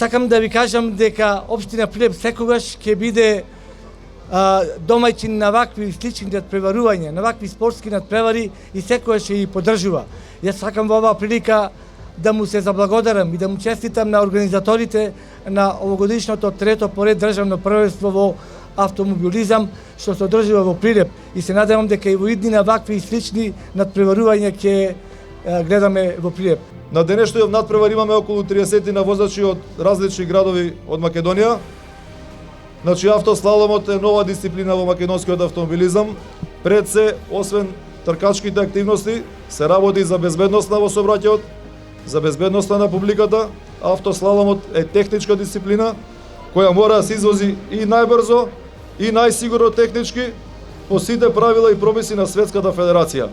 Сакам да ви кажам дека општина Прилеп секогаш ќе биде домаќин на вакви слични надпреварувања, на вакви спортски надпревари и секогаш ќе ги поддржува. Јас сакам во оваа прилика да му се заблагодарам и да му честитам на организаторите на овогодишното трето поред државно првенство во автомобилизам што се одржува во Прилеп и се надевам дека и во иднина вакви и слични надпреварувања ќе гледаме во Прилеп. На денешниот надпревар имаме околу 30 на возачи од различни градови од Македонија. Значи автослаломот е нова дисциплина во македонскиот автомобилизам. Пред се, освен тркачките активности, се работи за безбедноста во сообраќајот, за безбедноста на публиката. Автослаломот е техничка дисциплина која мора да се извози и најбрзо и најсигурно технички по сите правила и прописи на Светската федерација.